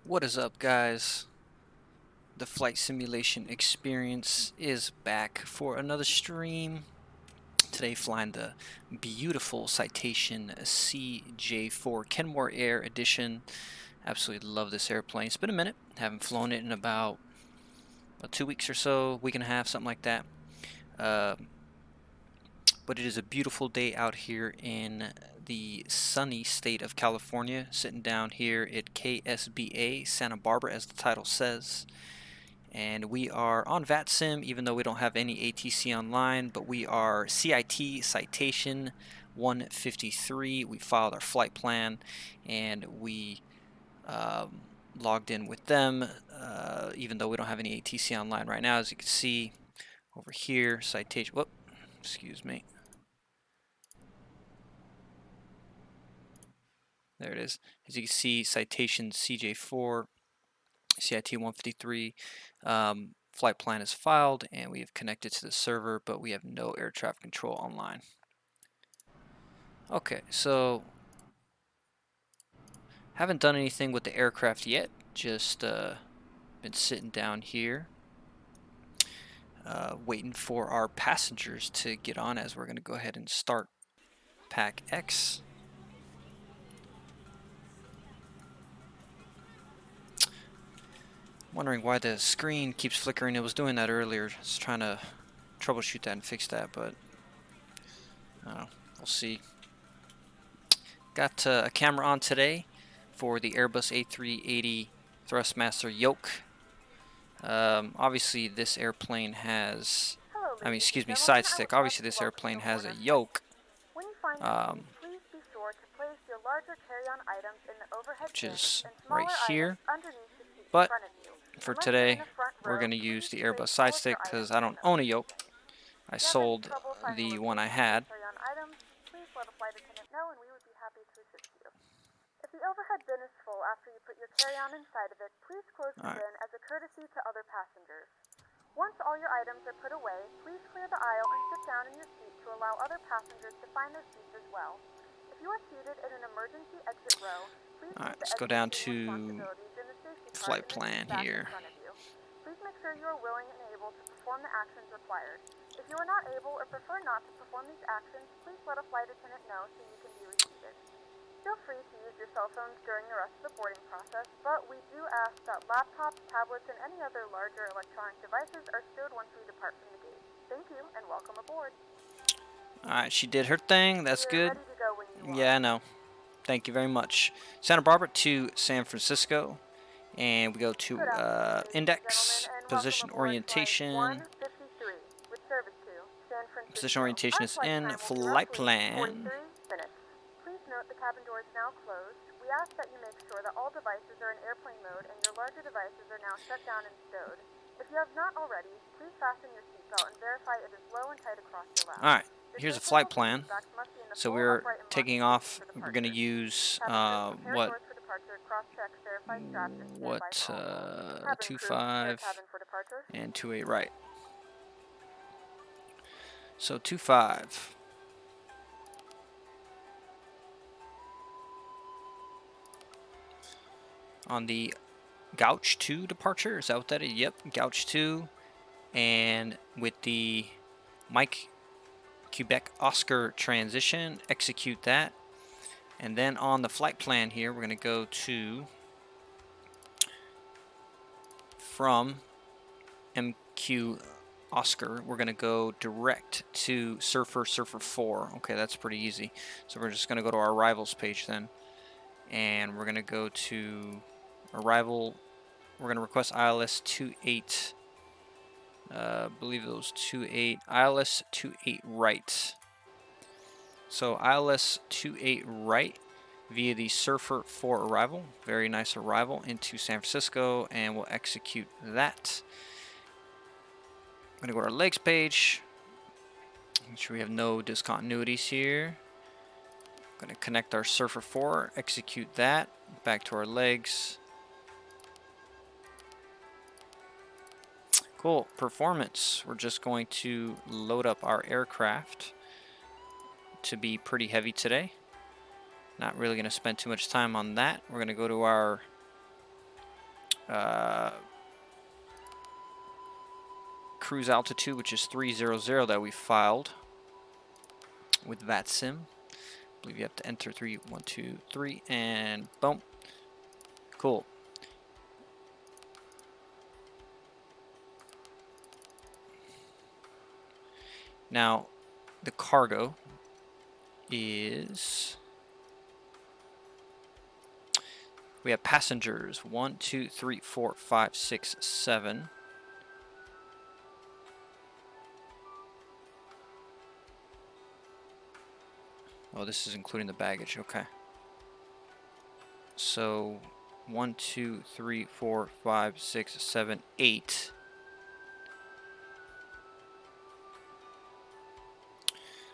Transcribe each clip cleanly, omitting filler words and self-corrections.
What is up, guys? The flight simulation experience is back for another stream. Today flying the beautiful Citation CJ4 Kenmore Air Edition. Absolutely love this airplane. It's been a minute. Haven't flown it in about 2 weeks or so, week and a half, something like that. But it is a beautiful day out here in the sunny state of California, sitting down here at KSBA Santa Barbara, as the title says. And we are on VATSIM, even though we don't have any ATC online, but we are CIT Citation 153. We filed our flight plan, and we logged in with them, even though we don't have any ATC online right now. As you can see over here, Citation, whoop, excuse me. There it is. As you can see, Citation CJ4, CIT 153. Flight plan is filed, and we have connected to the server, but we have no air traffic control online. Okay, so haven't done anything with the aircraft yet. Just been sitting down here, waiting for our passengers to get on, as we're going to go ahead and start Pack X. Wondering why the screen keeps flickering. It was doing that earlier. Just trying to troubleshoot that and fix that, but we'll see. Got a camera on today for the Airbus A380 Thrustmaster yoke. Obviously this airplane has, side stick. Obviously this airplane has a yoke, which is right here. But for today, we're going to use the Airbus side stick because I don't own a yoke. I sold the one I had. If the overhead bin is full after you put your carry-on inside of it, please close the bin as a courtesy to other passengers. Once all your items are put away, please clear the aisle and sit down in your seat to allow other passengers to find their seats as well. If you are seated in an emergency exit row, please let's go down to flight plan here. Please make sure you are willing and able to perform the actions required. If you are not able or prefer not to perform these actions, please let a flight attendant know so you can be reseated. Feel free to use your cell phones during the rest of the boarding process, but we do ask that laptops, tablets, and any other larger electronic devices are stowed once we depart from the gate. Thank you, and welcome aboard. Alright, she did her thing. That's good. Yeah, I know. Thank you very much. Santa Barbara to San Francisco. And we go to index, position orientation. Position orientation is in flight plan. Please note the cabin door is now closed. We ask that you make sure that all devices are in airplane mode and your larger devices are now shut down and stowed. If you have not already, please fasten your seatbelt and verify it is low and tight across your lap. Alright, here's a flight plan. So we're taking off. We're going to use 25 and 28 right. So 25. On the Gouch 2 departure, is that what that is? Yep, Gouch 2. And with the Mike Quebec Oscar transition, execute that. And then on the flight plan here, we're going to go to from MQ Oscar, we're going to go direct to Surfer 4. Okay, that's pretty easy. So we're just going to go to our arrivals page then. And we're going to go to arrival. We're going to request ILS 28. I believe it was 28. ILS 28 right. So ILS 28 right via the Surfer 4 arrival. Very nice arrival into San Francisco, and we'll execute that. I'm going to go to our legs page. Make sure we have no discontinuities here. I'm going to connect our Surfer 4, execute that. Back to our legs. Cool. Performance. We're just going to load up our aircraft to be pretty heavy today. Not really going to spend too much time on that. We're going to go to our cruise altitude, which is 300 that we filed with VATSIM. I believe you have to enter 3, 1, 2, 3, and boom. Cool. Now, the cargo is... We have passengers 1, 2, 3, 4, 5, 6, 7. Oh, this is including the baggage. Okay. So 1, 2, 3, 4, 5, 6, 7, 8.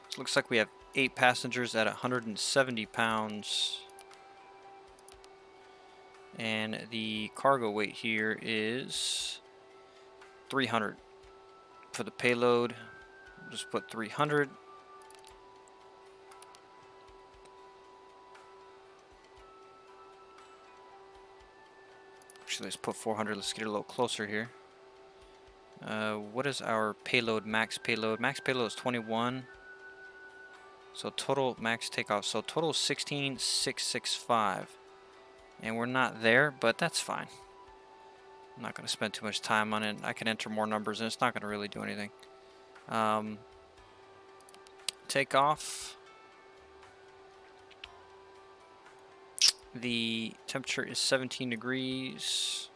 So it looks like we have 8 passengers at 170 pounds. And the cargo weight here is 300. For the payload, we'll just put 300. Actually, let's put 400. Let's get a little closer here. What is our payload, max payload? Max payload is 21. So total max takeoff. So total is 16,665. And we're not there, but that's fine. I'm not going to spend too much time on it. I can enter more numbers, and it's not going to really do anything. Takeoff. The temperature is 17 degrees.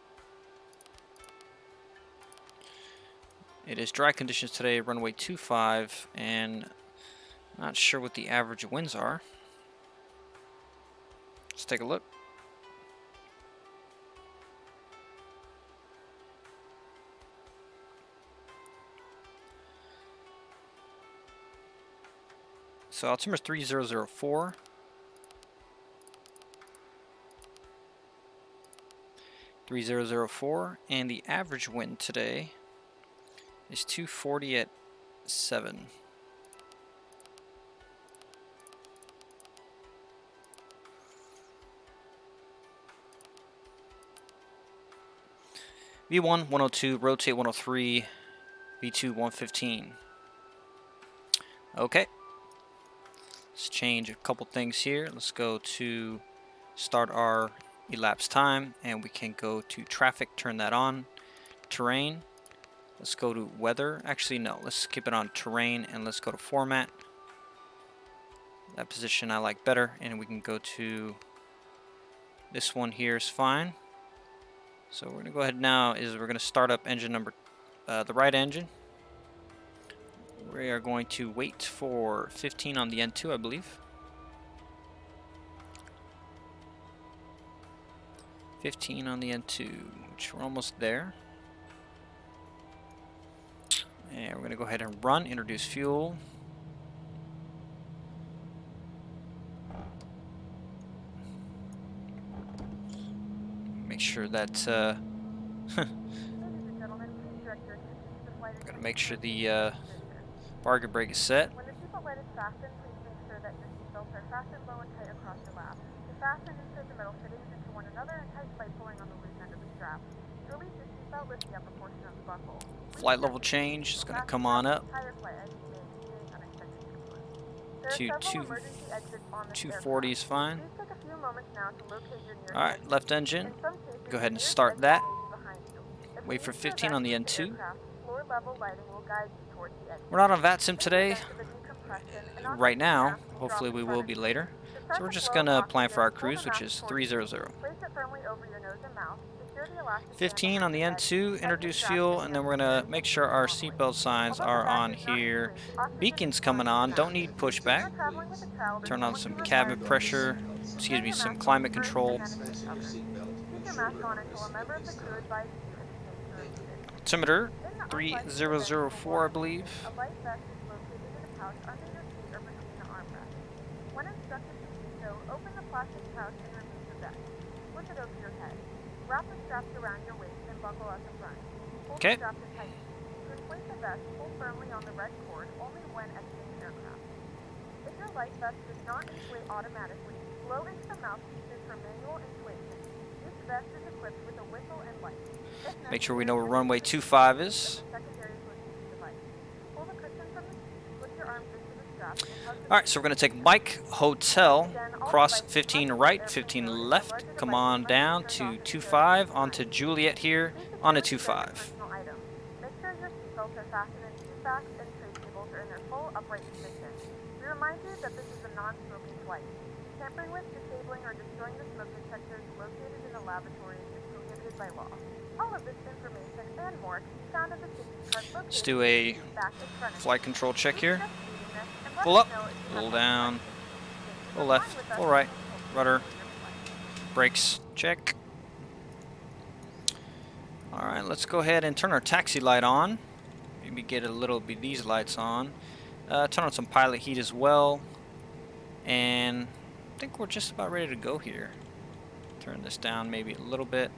It is dry conditions today, runway 25, and not sure what the average winds are. Let's take a look. So altimeter is 3004. And the average wind today is 240 at 7. V1 102, rotate 103, V2 115. Okay. Let's change a couple things here. Let's go to start our elapsed time, and we can go to traffic, turn that on. Terrain. Let's go to weather. Actually, no, let's keep it on terrain, and let's go to format. That position I like better, and we can go to this one here is fine. So we're gonna go ahead now we're gonna start up engine number, the right engine. We are going to wait for 15 on the N2, I believe. 15 on the N2, which we're almost there. And we're gonna go ahead and run, introduce fuel. Make sure that gotta make sure the bargain brake is set. When the seatbelt light is fastened, please make sure that your seatbelts are fastened low and tight across your lap. To fasten, insert the metal fittings into one another and tighten by pulling on the loose end of the strap. To release your seatbelt, lift the upper portion of the buckle. Flight level change is gonna come on up to 240 is fine. Alright, left engine. Go ahead and start that. Wait for 15 on the N2. We're not on VATSIM today, right now. Hopefully we will be later. So we're just gonna plan for our cruise, which is 300. 15 on the N2, introduce fuel, and then we're gonna make sure our seatbelt signs are on here. Beacon's coming on, don't need pushback. Turn on some cabin pressure, excuse me, some climate control. Altimeter 3004, I believe. When instructed to do so, open the plastic pouch and remove the vest. Push it over your head. Wrap the straps around your waist and buckle at the front. Hold the straps tight. To inflate the vest, pull firmly on the red cord only when exiting aircraft. If your life vest does not inflate automatically, blow into the mouthpieces for manual inflation. Use vest is equipped with a whistle and light. If Make sure we know where necessary, runway 25 is. secondary flotation device. Pull the cushion from the seat, slip your arms into the straps, and hug the Alright, so we're going to take Mike Hotel, Again, all cross devices 15 must right, use 15 airplane mode if left, the larger come devices on must be down turned to off and 25 onto Juliet here, Please onto securely check your 25. personal items. Make sure your seatbelts are fastened in seat backs and tray tables are in their full upright position. We remind you that this is a non-smoking flight. Tampering with, disabling, or destroying the smoke detectors located in the lavatories is prohibited by law. All of this information and more can be found in the safety card located Let's do a back in front of you. flight control check here. Pull Pull up, pull down, pull left, pull right, rudder, brakes, check. Alright, let's go ahead and turn our taxi light on. Maybe get a little bit these lights on. Turn on some pilot heat as well. And I think we're just about ready to go here. Turn this down maybe a little bit.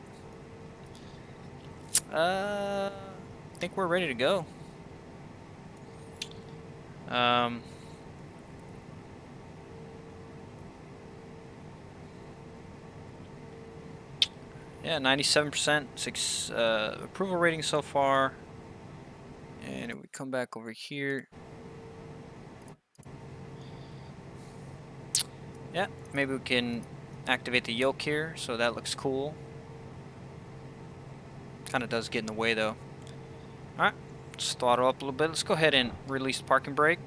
I think we're ready to go. Yeah, 97% approval rating so far. And if we come back over here, yeah, maybe we can activate the yoke here, so that looks cool. Kind of does get in the way though. Alright, let's throttle up a little bit. Let's go ahead and release the parking brake.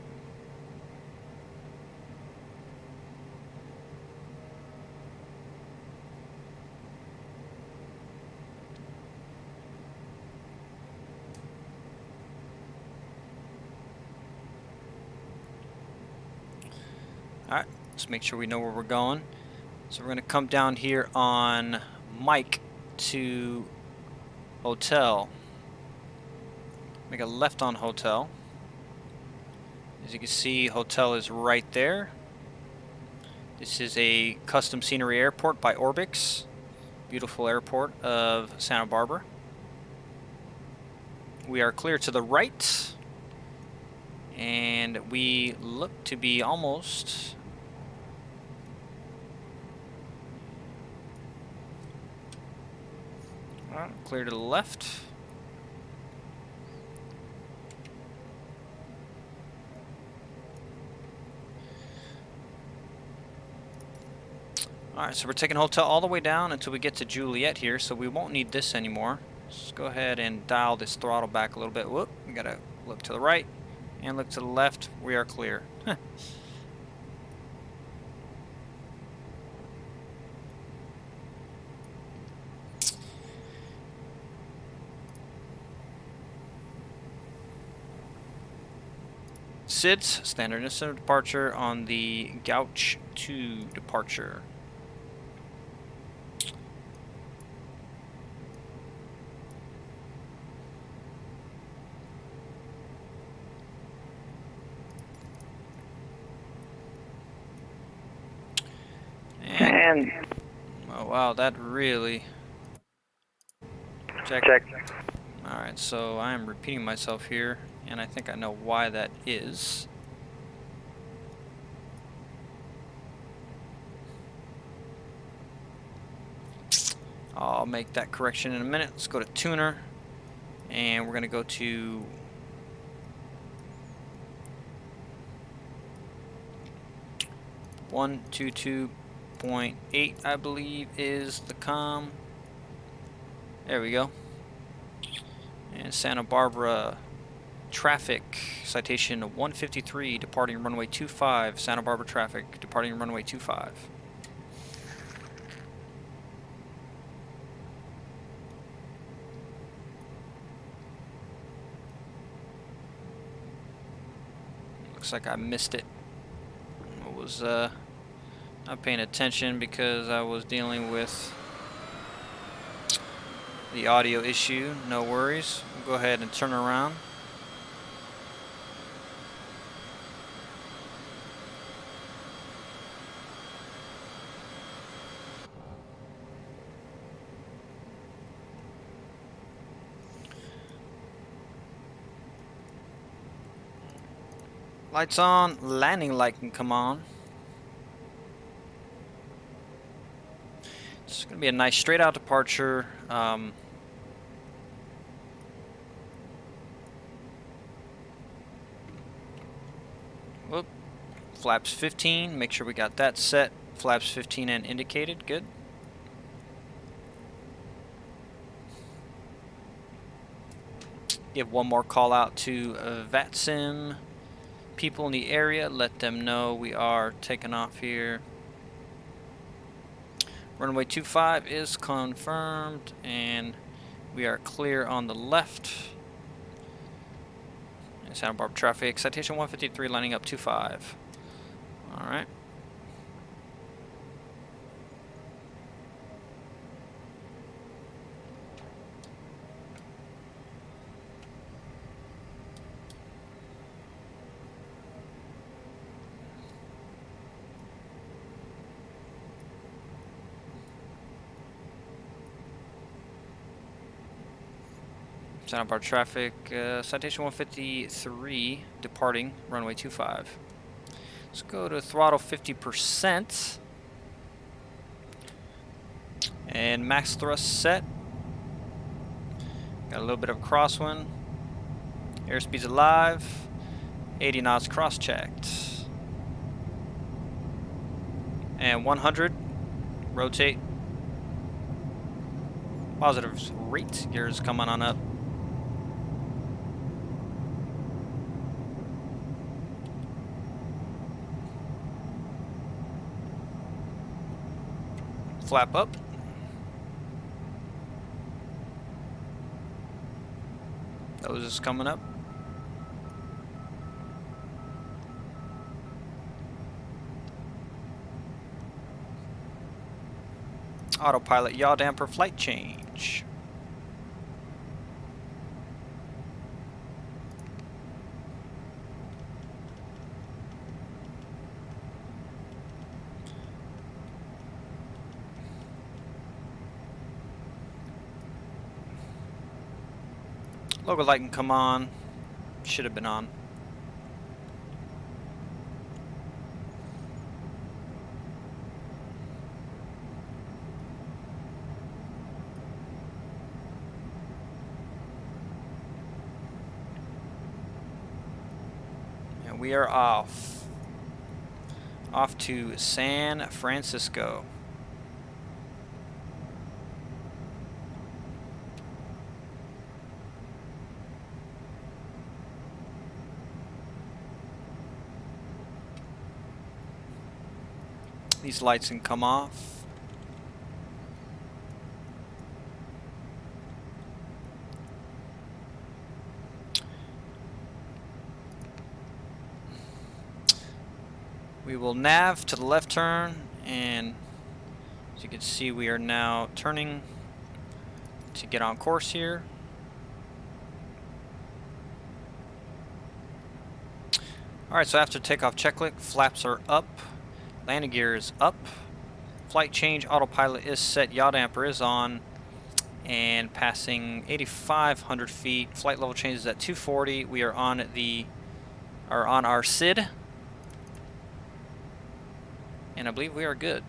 Alright, let's make sure we know where we're going. So we're going to come down here on Mike to Hotel. Make a left on Hotel. As you can see, Hotel is right there. This is a custom scenery airport by Orbix. Beautiful airport of Santa Barbara. We are clear to the right. And we look to be almost... clear to the left. Alright, so we're taking Hotel all the way down until we get to Juliet here, so we won't need this anymore. Let's go ahead and dial this throttle back a little bit. Whoop, we gotta look to the right and look to the left. We are clear. SIDS, standard instant departure on the Gouch 2 departure. And oh wow, that really check. Alright, so I am repeating myself here, and I think I know why that is. I'll make that correction in a minute. Let's go to tuner, and we're going to go to .122.8, I believe, is the comm. There we go. And Santa Barbara traffic, citation 153, departing runway 25, Santa Barbara traffic, departing runway 25. Looks like I missed it. I was not paying attention because I was dealing with the audio issue. No worries. We'll go ahead and turn around. Lights on, landing light can come on. It's going to be a nice straight out departure. Whoop. Flaps 15. Make sure we got that set. Flaps 15 and indicated. Good. Give one more call out to VATSIM people in the area. Let them know we are taking off here. Runway 25 is confirmed, and we are clear on the left. Santa Barbara traffic, Citation 153 lining up 25. All right. Santa Barbara traffic, Citation 153 departing runway 25. Let's go to throttle 50% and max thrust set. Got a little bit of crosswind. Airspeed's alive. 80 knots cross checked. And 100. Rotate. Positive rate. Gears coming on up. Flap up. Nose is coming up. Autopilot yaw damper flight change. Logo light can come on. Should have been on. And we are off. Off to San Francisco. These lights can come off. We will nav to the left turn, and as you can see, we are now turning to get on course here. Alright, so after takeoff checklist, flaps are up. Landing gear is up. Flight change, autopilot is set, yaw damper is on, and passing 8,500 feet. Flight level changes at 240. We are on our SID, and I believe we are good.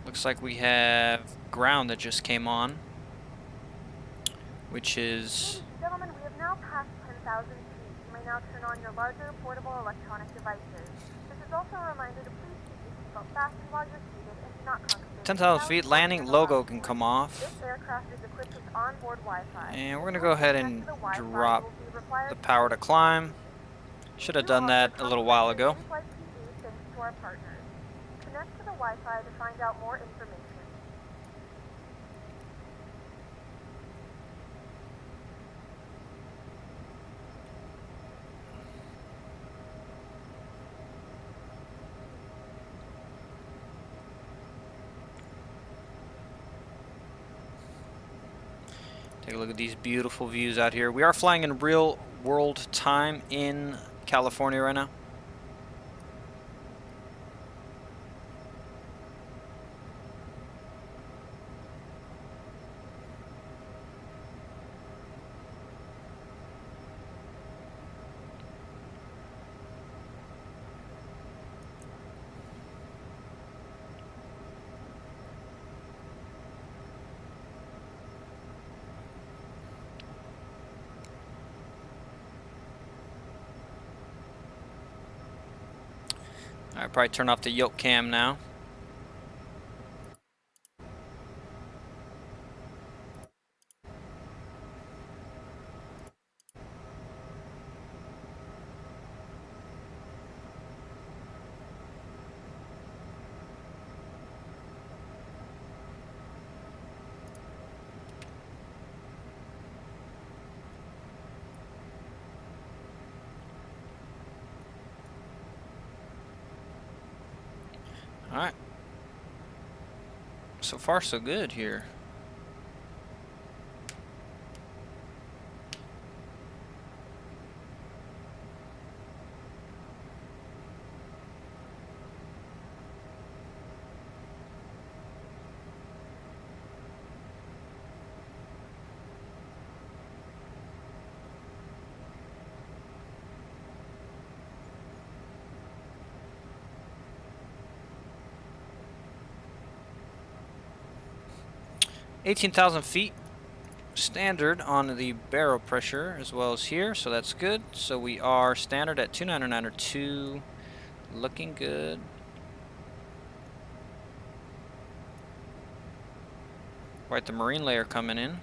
Looks like we have ground that just came on, which is. Gentlemen, we have now passed 10,000 feet. You may now turn on your larger portable electronic devices. This is also a reminder to please keep your seatbelt fastened while you're seated and do not congregate. 10,000 feet, landing logo can come off. This aircraft is equipped with onboard Wi-Fi. And we're going to go ahead and drop the power to climb. Should have done that a little while ago. Thanks to our partners. Connect to the Wi-Fi to find out more information. Take a look at these beautiful views out here. We are flying in real world time in California right now. Alright, probably turn off the yoke cam now. Alright. So far, so good here. $18,000 feet standard on the barrel pressure as well as here, so that's good. So we are standard at 299.2, looking good. Right, the marine layer coming in.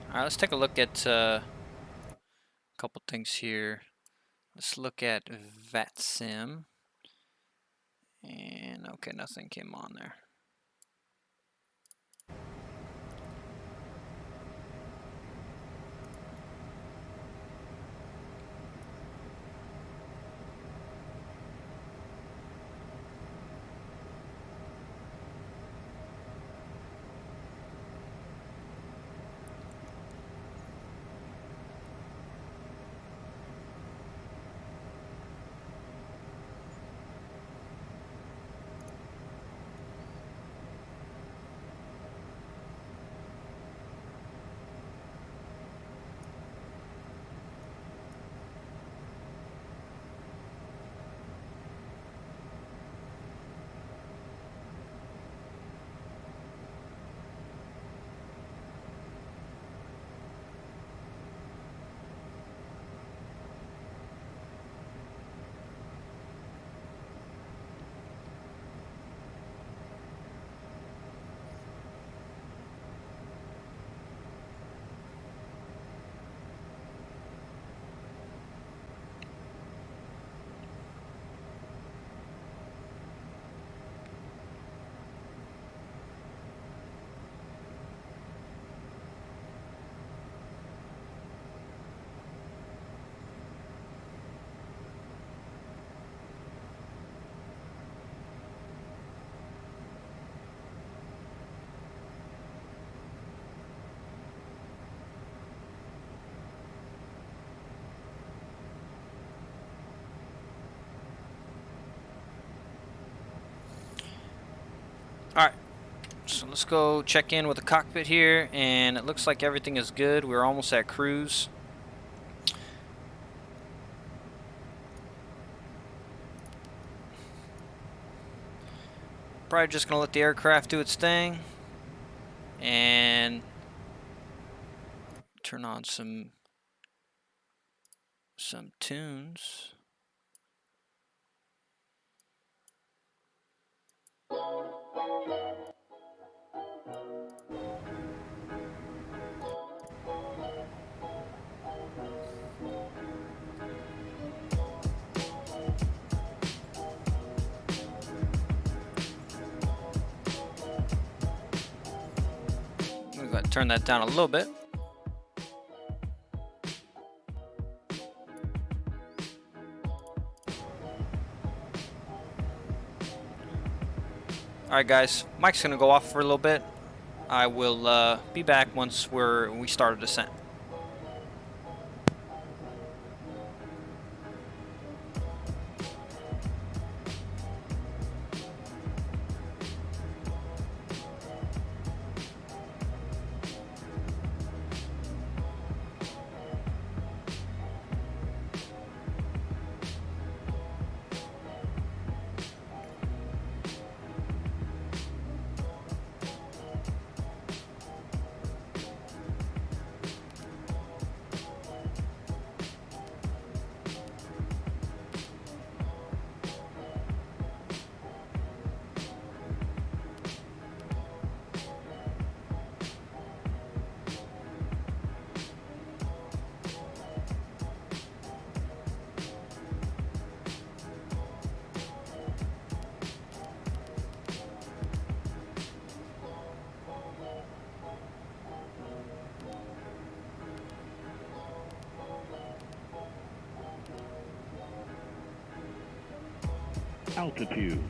Alright, let's take a look at a couple things here. Let's look at VATSIM. And okay, nothing came on there. Alright, so let's go check in with the cockpit here, and it looks like everything is good. We're almost at cruise. Probably just gonna let the aircraft do its thing and turn on some tunes. We've got to turn that down a little bit. Alright guys, Mike's gonna go off for a little bit. I will be back once we start a descent. Altitude.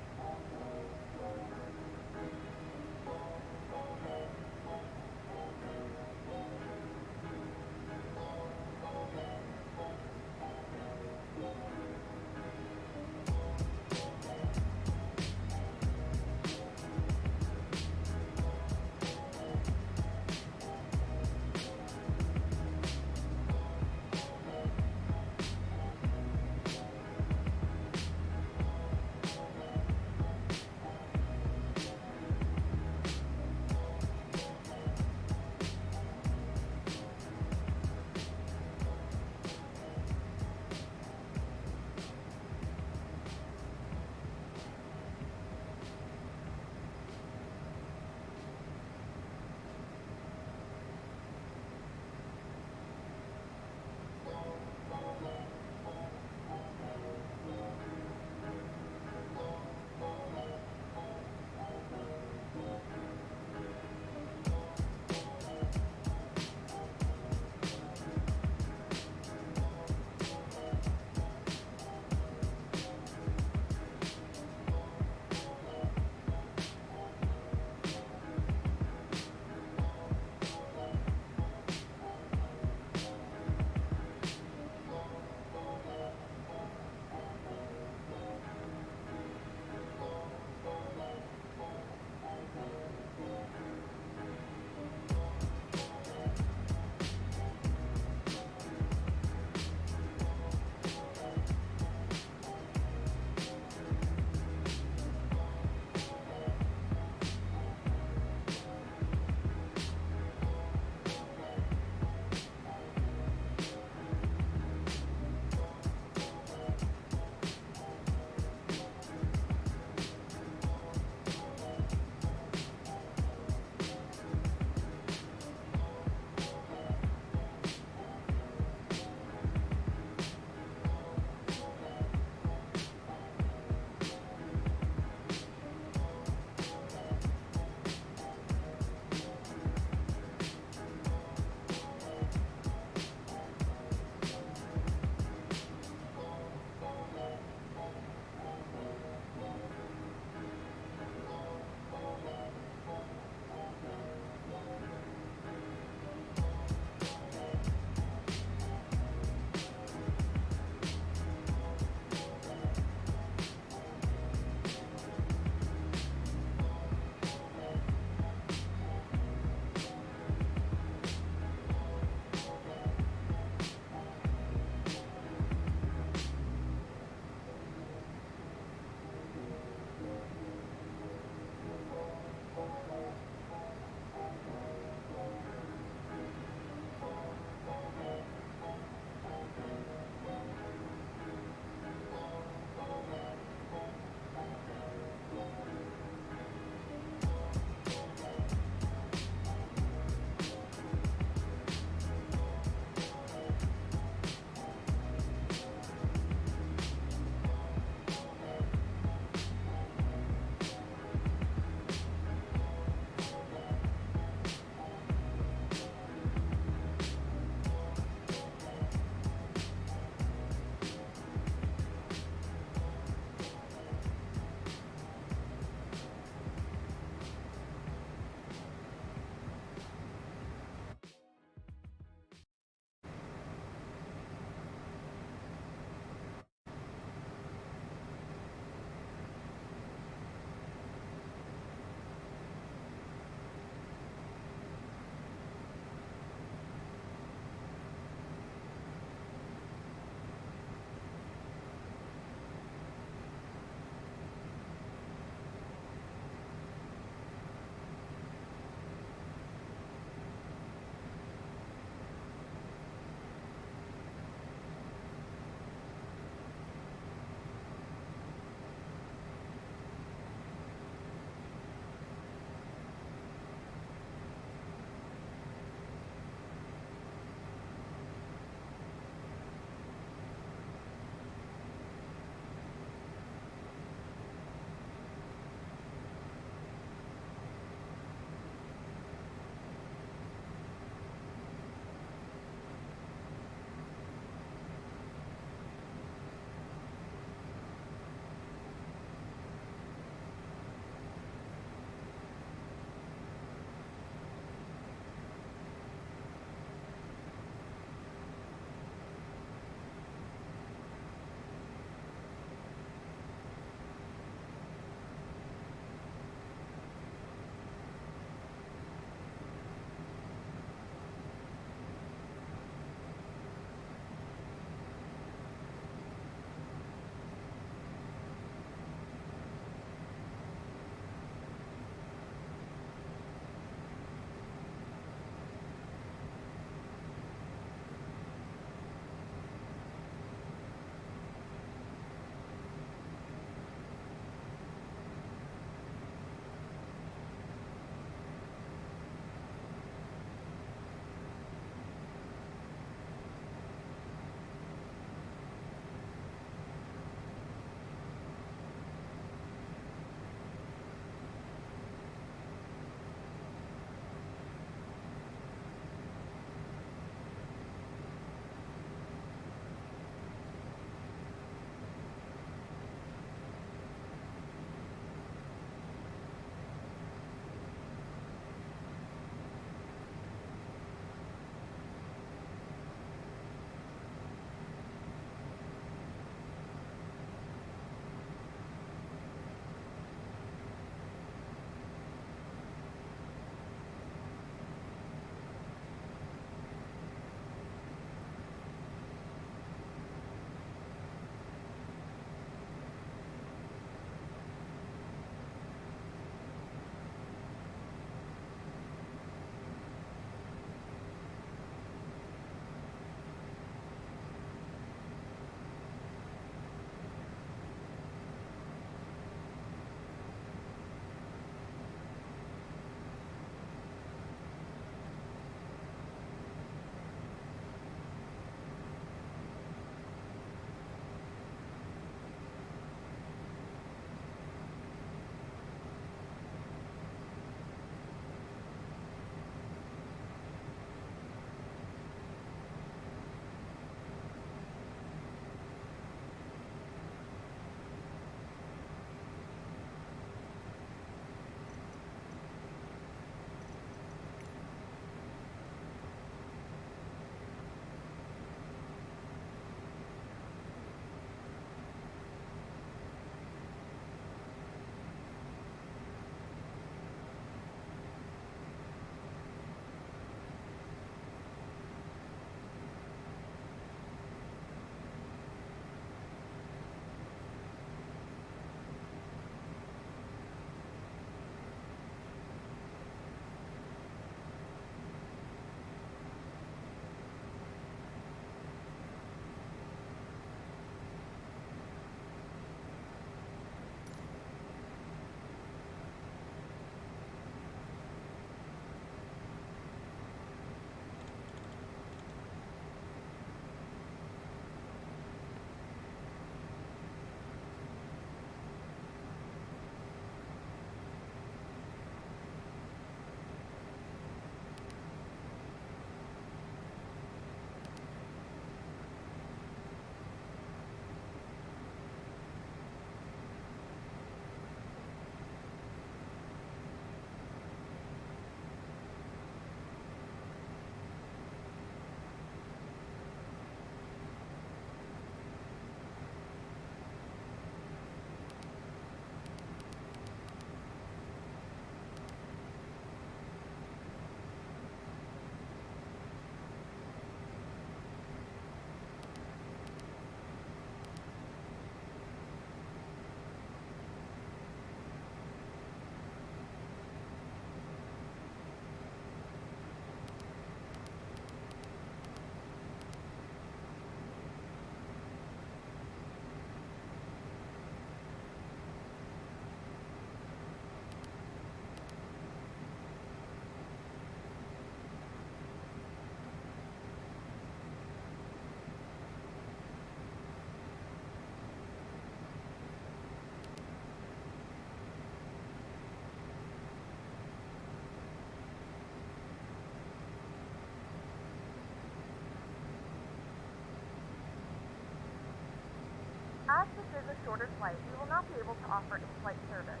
is a shorter flight, we will not be able to offer in-flight service.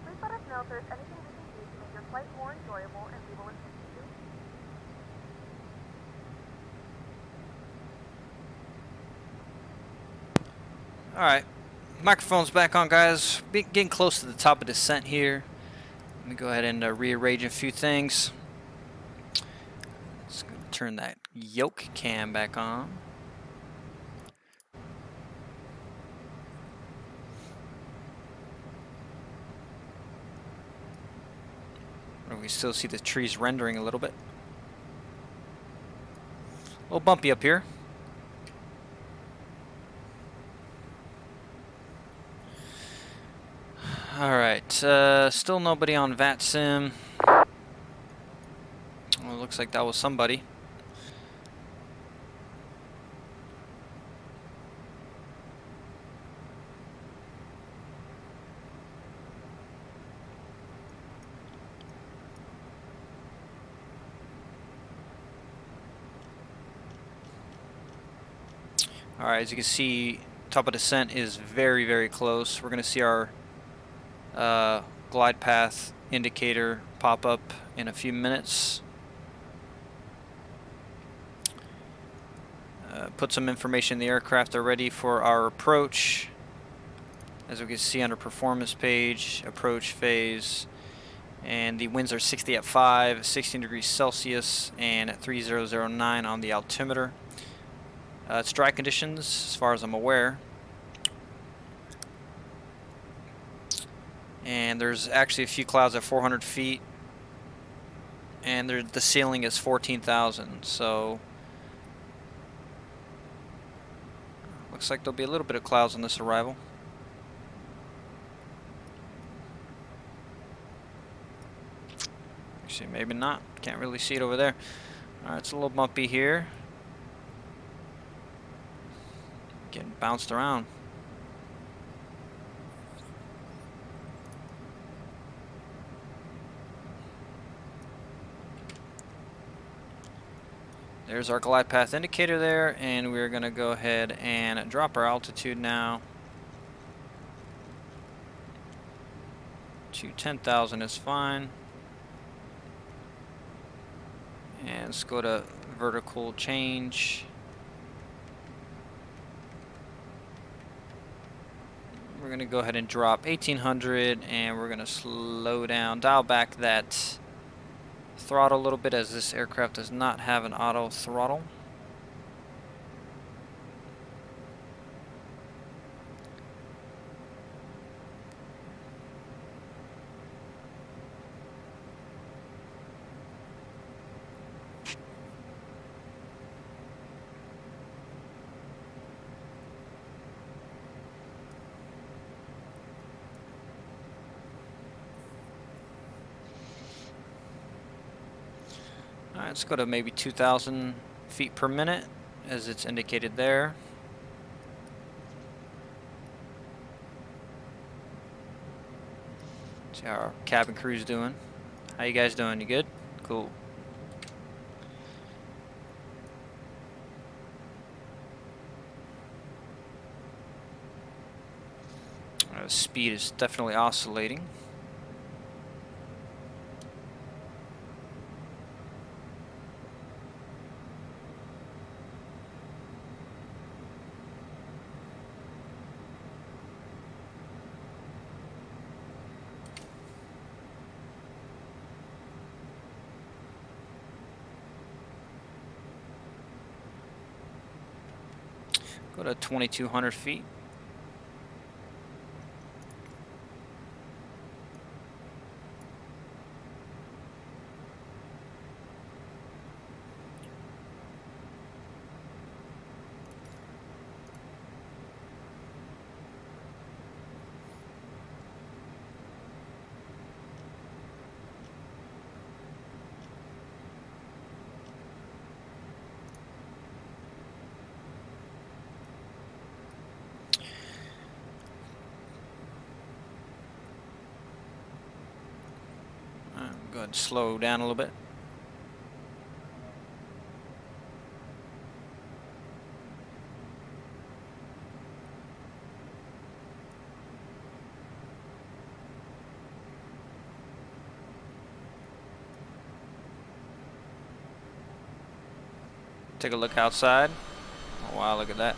Please let us know if there's anything we can do to make your flight more enjoyable, and we will assist you. Alright, microphone's back on, guys. Getting close to the top of descent here. Let me go ahead and rearrange a few things. Let's turn that yoke cam back on. We still see the trees rendering a little bit. A little bumpy up here. Alright, still nobody on VATSIM. Well, it looks like that was somebody. Alright, as you can see, top of descent is very, very close. We're going to see our glide path indicator pop up in a few minutes. Put some information in the aircraft already for our approach. As we can see under performance page, approach phase, and the winds are 60 at 5, 16 degrees Celsius, and at 3009 on the altimeter. It's dry conditions as far as I'm aware. And there's actually a few clouds at 400 feet, and the ceiling is 14,000, so looks like there'll be a little bit of clouds on this arrival. Actually, maybe not. Can't really see it over there. Alright, it's a little bumpy here. Getting bounced around. There's our glide path indicator there, and we're going to go ahead and drop our altitude now to 10,000 is fine. And let's go to vertical change. We're going to go ahead and drop 1800, and we're going to slow down, dial back that throttle a little bit, as this aircraft does not have an auto throttle. Alright, let's go to maybe 2,000 feet per minute, as it's indicated there. See how our cabin crew's doing. How you guys doing? You good? Cool. Speed is definitely oscillating. Go to 2,200 feet. Go ahead and slow down a little bit. Take a look outside. Oh wow, look at that.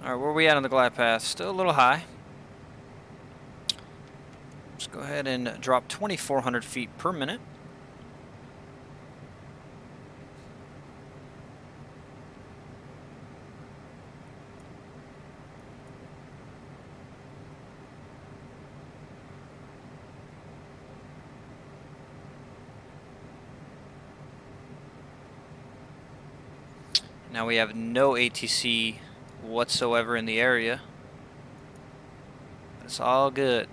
Alright, where are we at on the glide path? Still a little high. Let's go ahead and drop 2,400 feet per minute. Now we have no ATC whatsoever in the area. It's all good.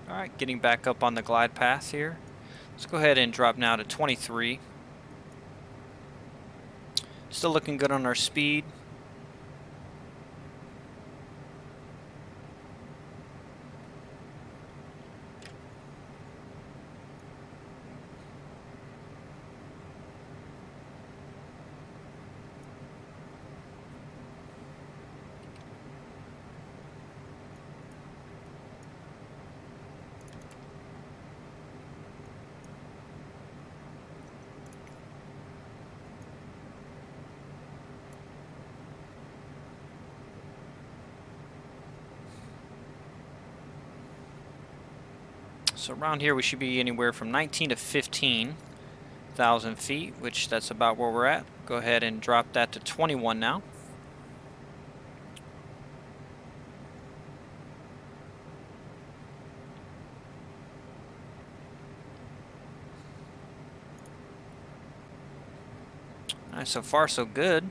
Alright, getting back up on the glide path here. Let's go ahead and drop now to 23. Still looking good on our speed. So around here we should be anywhere from 19 to 15,000 feet, which that's about where we're at. Go ahead and drop that to 21 now. Alright, so far so good.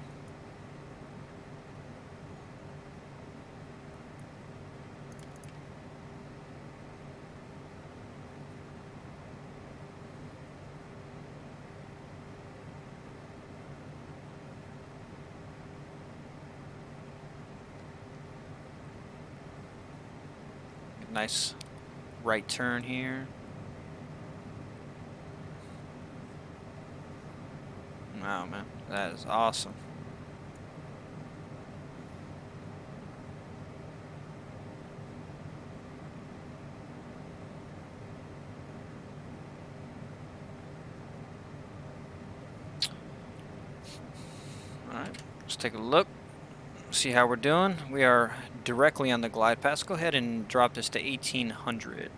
Nice right turn here. Wow, man, that is awesome. All right, let's take a look. See how we're doing. We are directly on the glide path. Let's go ahead and drop this to 1,800.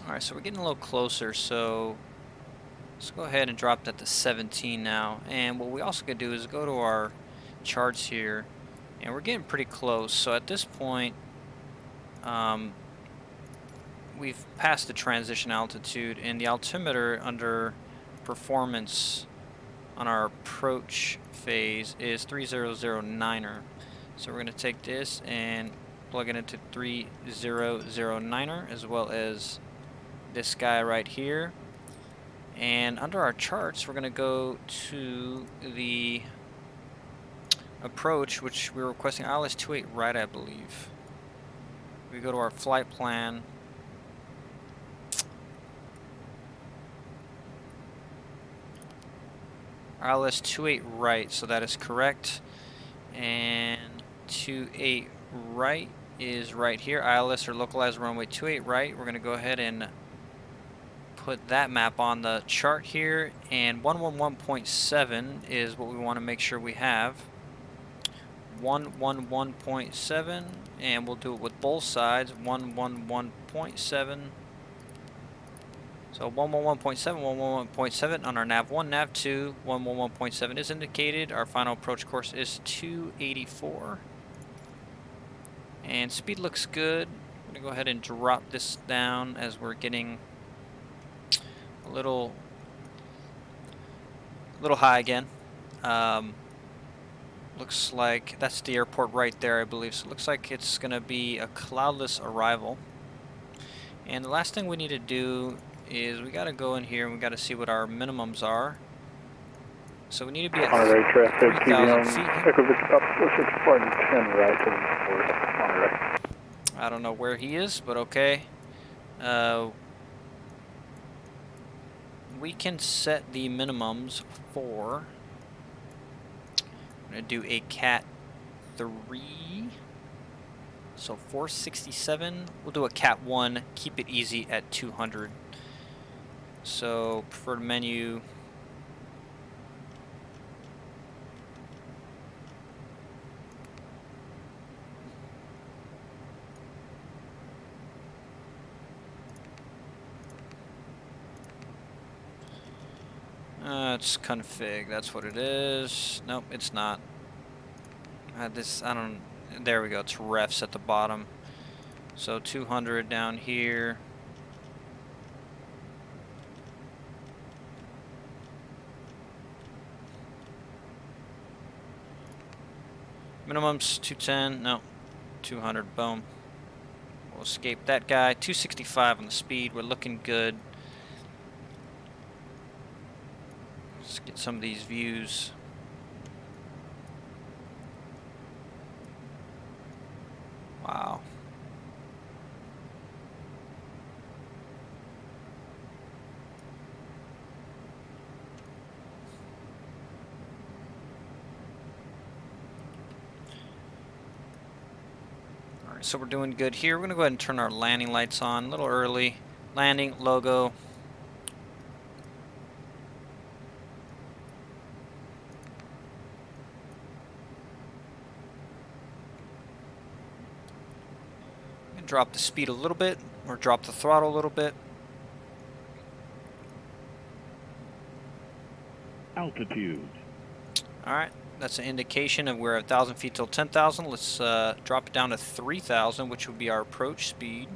Alright, so we're getting a little closer, so let's go ahead and drop that to 17 now. And what we also could do is go to our charts here, and we're getting pretty close. So at this point, we've passed the transition altitude, and the altimeter under performance on our approach phase is 3009er. So we're going to take this and plug it into 3009er, as well as this guy right here. And under our charts, we're going to go to the approach, which we're requesting ILS 28 right, I believe. We go to our flight plan. ILS 28 right, so that is correct. And 28 right is right here. ILS or localized runway 28 right. We're going to go ahead and put that map on the chart here. And 111.7 is what we want to make sure we have. 111.7, and we'll do it with both sides. 111.7. So 111.7, 111.7 on our nav 1, nav 2, 111.7 is indicated. Our final approach course is 284. And speed looks good. I'm going to go ahead and drop this down as we're getting a little high again. Looks like that's the airport right there, I believe. So it looks like it's going to be a cloudless arrival. And the last thing we need to do is we got to go in here and we got to see what our minimums are. So we need to be at 3,000 feet. I don't know where he is, but okay. We can set the minimums for, I'm going to do a Cat 3, so 467. We'll do a Cat 1, keep it easy at 200. So preferred menu, it's config, that's what it is. Nope, it's not. There we go, it's refs at the bottom. So 200 down here. Minimums 210, no, 200, boom. We'll escape that guy. 265 on the speed, we're looking good. Let's get some of these views. Wow. Alright, so we're doing good here. We're going to go ahead and turn our landing lights on a little early. Landing, logo. Drop the speed a little bit, or drop the throttle a little bit. Altitude. Alright, that's an indication of we're at 1,000 feet till 10,000. Let's drop it down to 3,000, which would be our approach speed.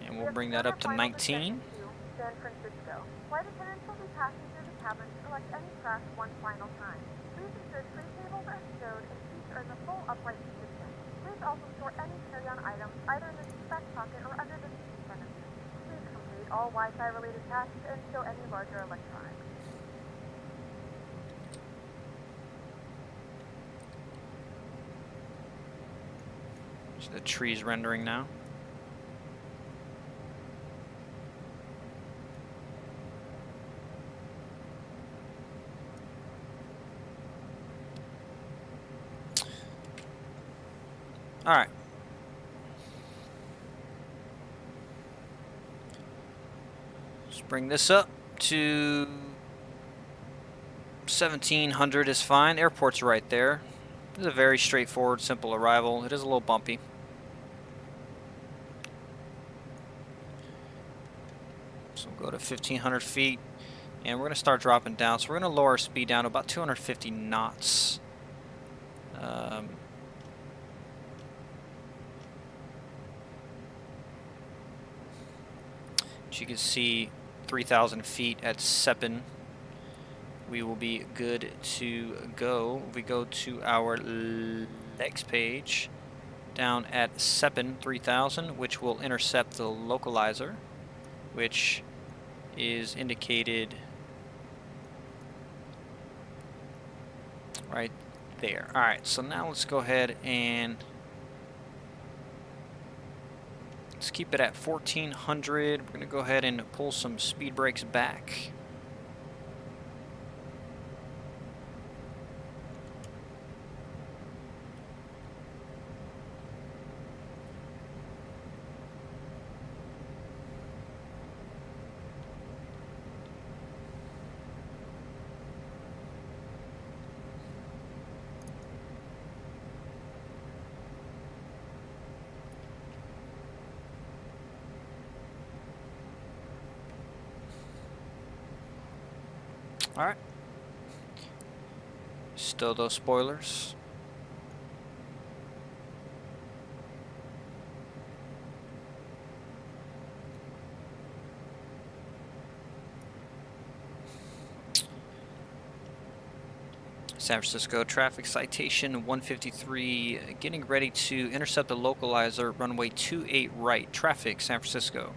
And we'll bring that up to 19. San Francisco. Flight attendants will be passing through the cabin to collect any trash one final time. Please ensure tray tables are stowed and seats are in the full upright position. Please also store any carry-on items either in the seat back pocket or under the seat in front of you. Please complete all Wi-Fi related tasks and stow any larger electronics. So the tree's rendering now. All right. Let's bring this up to 1,700 is fine. Airport's right there. This is a very straightforward, simple arrival. It is a little bumpy. So we'll go to 1,500 feet, and we're going to start dropping down. So we're going to lower our speed down to about 250 knots. As you can see, 3,000 feet at Seppen. We will be good to go. We go to our next page down at Seppen 3,000, which will intercept the localizer, which is indicated right there. Alright, so now let's go ahead and let's keep it at 1,400. We're going to go ahead and pull some speed brakes back. Alright. Still those spoilers. San Francisco traffic citation 153, getting ready to intercept the localizer, runway 28 right, traffic San Francisco.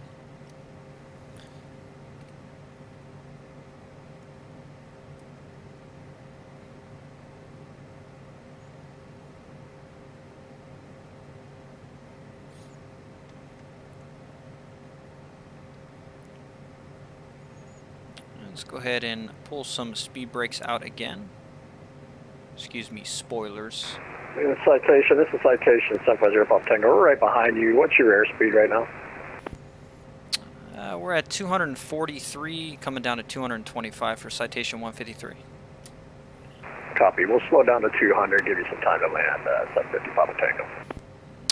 Let's go ahead and pull some speed brakes out again. Excuse me, spoilers. Citation, this is Citation 750 Pop Tango. We're right behind you. What's your airspeed right now? We're at 243, coming down to 225 for Citation 153. Copy. We'll slow down to 200, give you some time to land 750 Papa Tango.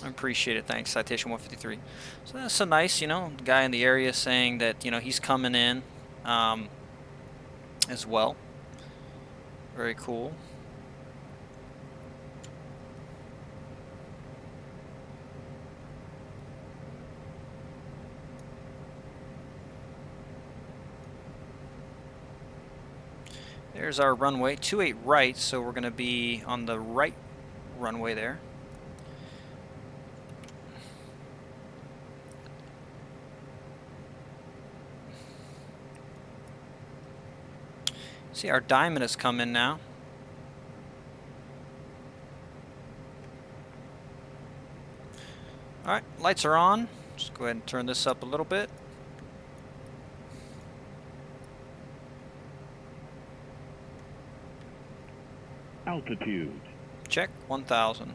I appreciate it. Thanks, Citation 153. So that's so nice, you know, guy in the area saying that, you know, he's coming in as well. Very cool. There's our runway, 28 right, so we're going to be on the right runway there. See, our diamond has come in now. Alright, lights are on. Just go ahead and turn this up a little bit. Altitude. Check, 1,000.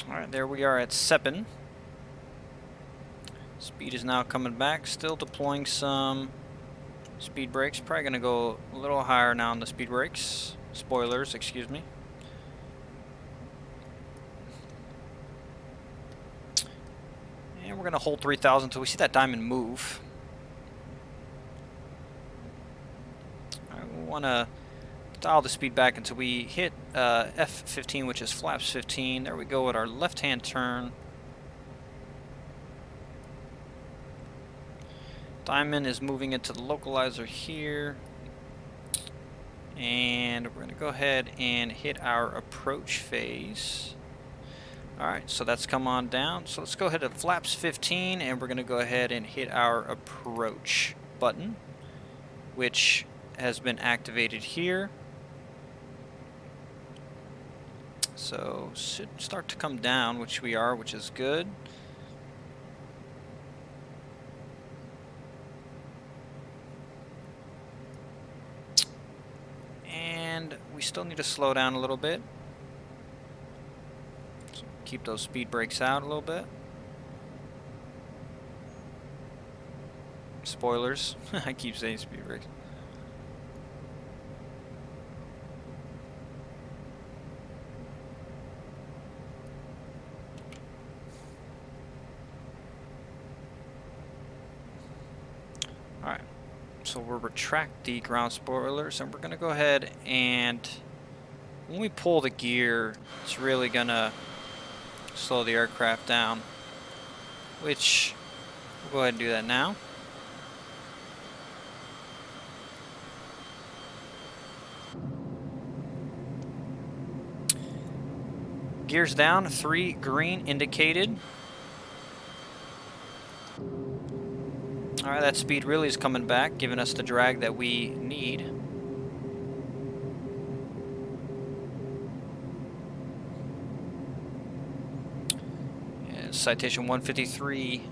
Alright, there we are at Seppen. Speed is now coming back, still deploying some speed brakes. Probably going to go a little higher now on the speed brakes. Spoilers, excuse me. And we're going to hold 3,000 until we see that diamond move. Alright, we want to dial the speed back until we hit F15, which is flaps 15. There we go at our left-hand turn. Diamond is moving into the localizer here. And we're going to go ahead and hit our approach phase. Alright, so that's come on down. So let's go ahead to flaps 15, and we're going to go ahead and hit our approach button, which has been activated here. So should start to come down, which we are, which is good. And we still need to slow down a little bit. So keep those speed brakes out a little bit. Spoilers. I keep saying speed brakes. Alright, so we'll retract the ground spoilers, and we're going to go ahead and when we pull the gear, it's really going to slow the aircraft down, which we'll go ahead and do that now. Gears down, 3 green indicated. Alright, that speed really is coming back, giving us the drag that we need. And Citation 153,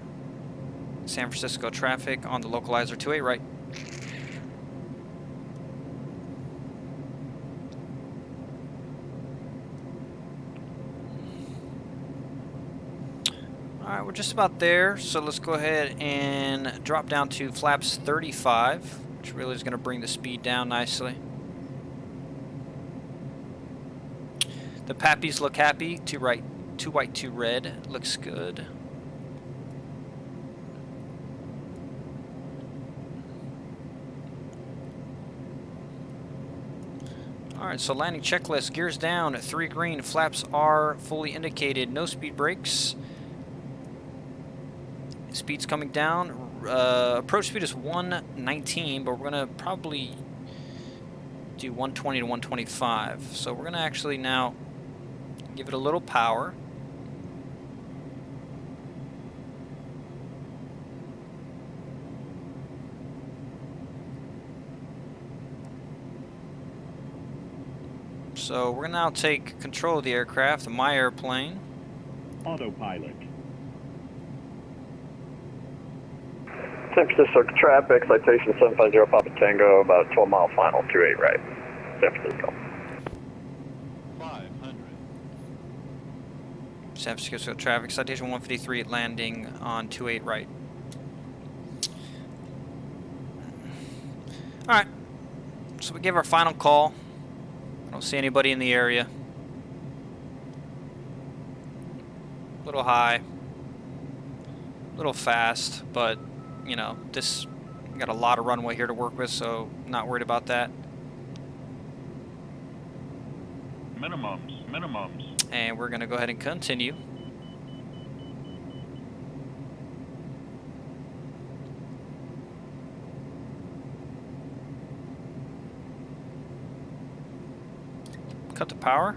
San Francisco traffic on the localizer 28 right. Alright, we're just about there, so let's go ahead and drop down to flaps 35, which really is going to bring the speed down nicely. The pappies look happy. 2 right, 2 white, 2 red. Looks good. Alright, so landing checklist. Gears down, 3 green. Flaps are fully indicated. No speed brakes. Speed's coming down. Approach speed is 119, but we're going to probably do 120 to 125. So we're going to actually now give it a little power. So we're going to now take control of the aircraft, my airplane. Autopilot. San Francisco traffic, citation 750 Papa Tango, about 12 mile final, 28 right, San Francisco. 500. San Francisco traffic, citation 153 landing on 28 right. Alright, so we gave our final call. I don't see anybody in the area. A little high, a little fast, but you know, this got a lot of runway here to work with, so not worried about that. Minimums. And we're going to go ahead and continue. Cut the power.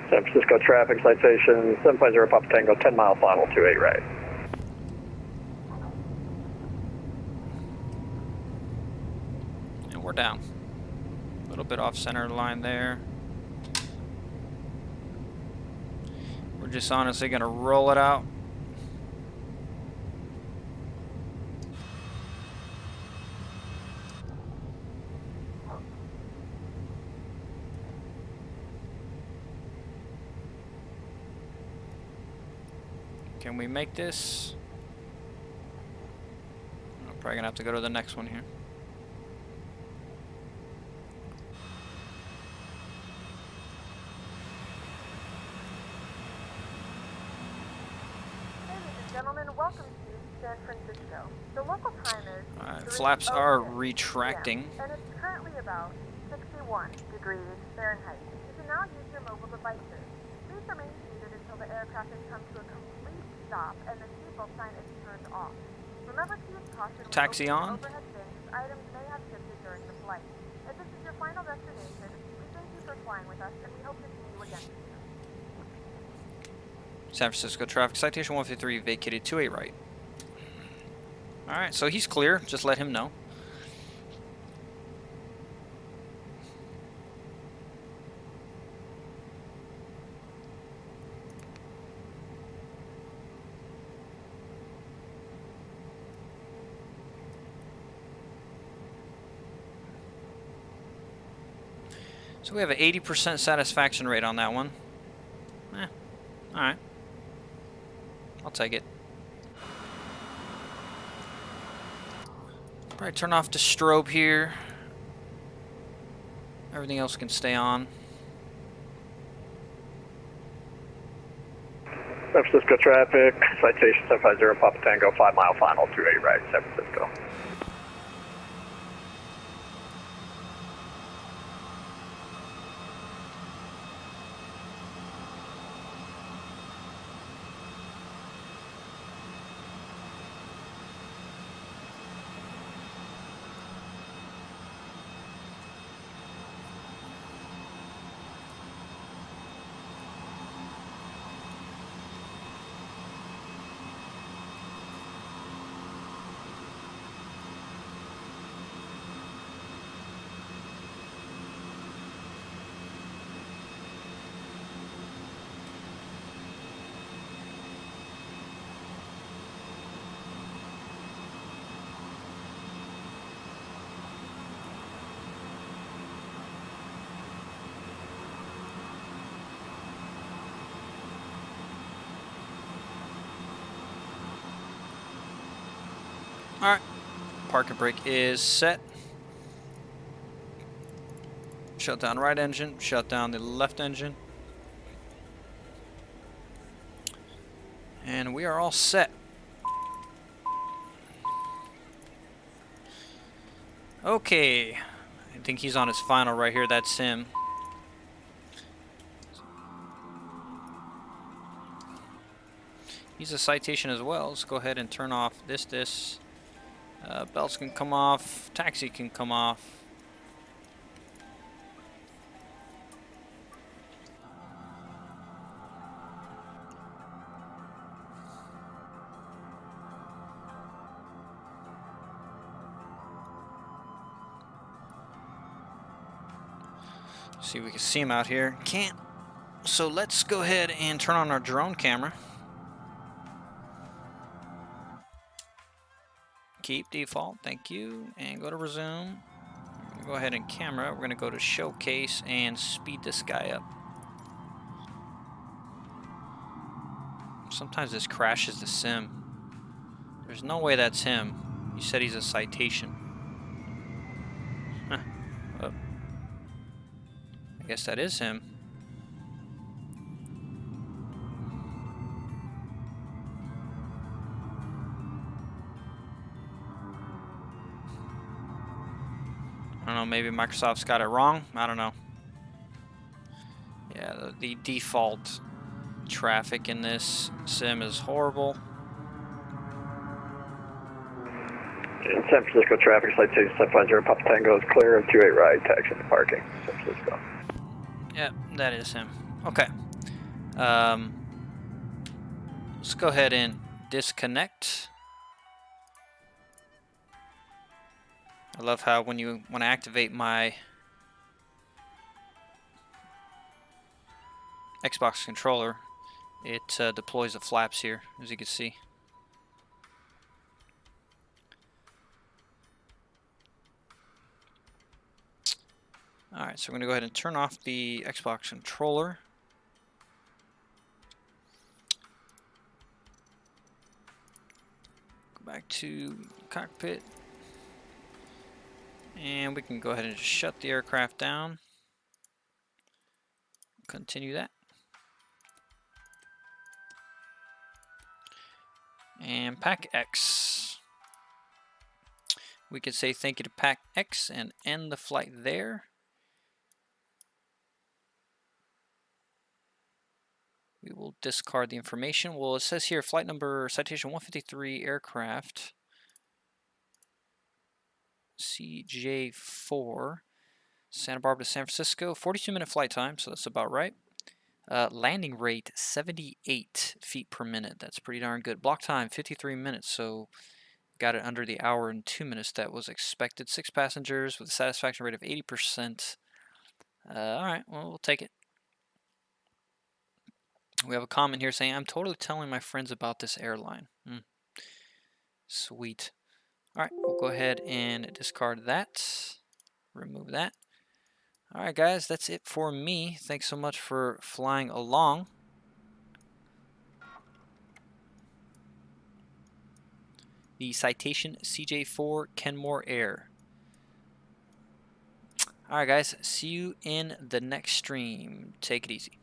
San Francisco traffic, citation 750 Papa Tango, 10 mile final, 28 right. And we're down. A little bit off center line there. We're just honestly going to roll it out. Can we make this? I'm probably gonna have to go to the next one here. Ladies and gentlemen, welcome to San Francisco. The local time is Alright, flaps are 3:06 retracting. p.m., and it's currently about 61 degrees Fahrenheit. You can now use your mobile devices. Please remain seated until the aircraft has come to a complete stop and the seatbelt sign is turned off. Remember to use caution when Taxi opening on. overhead bins. Items may have shifted during the flight. If this is your final destination, we thank you for flying with us and we hope to see you again soon. San Francisco traffic, citation 153, vacated 28 right. Alright, so he's clear. Just let him know. So we have an 80% satisfaction rate on that one. Alright. I'll take it. Probably turn off the strobe here. Everything else can stay on. San Francisco traffic, citation 750 Papa Tango, 5 mile final, 28 right, San Francisco. Alright, parking brake is set. Shut down right engine. Shut down the left engine. And we are all set. Okay. I think he's on his final right here. That's him. He's a citation as well. Let's go ahead and turn off this. Belts can come off. Taxi can come off. See if we can see him out here. Can't. So let's go ahead and turn on our drone camera. Keep default, thank you, and go to resume. Go ahead and camera. We're gonna go to showcase and speed this guy up. Sometimes this crashes the sim. There's no way that's him. You said he's a citation. Huh. Well, I guess that is him. I don't know, maybe Microsoft's got it wrong. I don't know. Yeah, the default traffic in this sim is horrible. In San Francisco traffic, citation 750 Papa Tango is clear of 28 right, taxi to parking, San Francisco. Yep, that is him. Okay. Let's go ahead and disconnect. I love how when I activate my Xbox controller, it deploys the flaps here, as you can see. Alright, so we're going to go ahead and turn off the Xbox controller. Go back to cockpit. And we can go ahead and just shut the aircraft down. Continue that. And Pack X. We could say thank you to Pack X and end the flight there. We will discard the information. Well, it says here flight number citation 153 aircraft. CJ4, Santa Barbara to San Francisco, 42-minute flight time, so that's about right. Landing rate 78 feet per minute. That's pretty darn good. Block time 53 minutes, so got it under the hour and 2 minutes that was expected. 6 passengers with a satisfaction rate of 80%. All right, well, we'll take it. We have a comment here saying, I'm totally telling my friends about this airline. Sweet. All right, we'll go ahead and discard that. Remove that. All right, guys, that's it for me. Thanks so much for flying along. The Citation CJ4 Kenmore Air. All right, guys, see you in the next stream. Take it easy.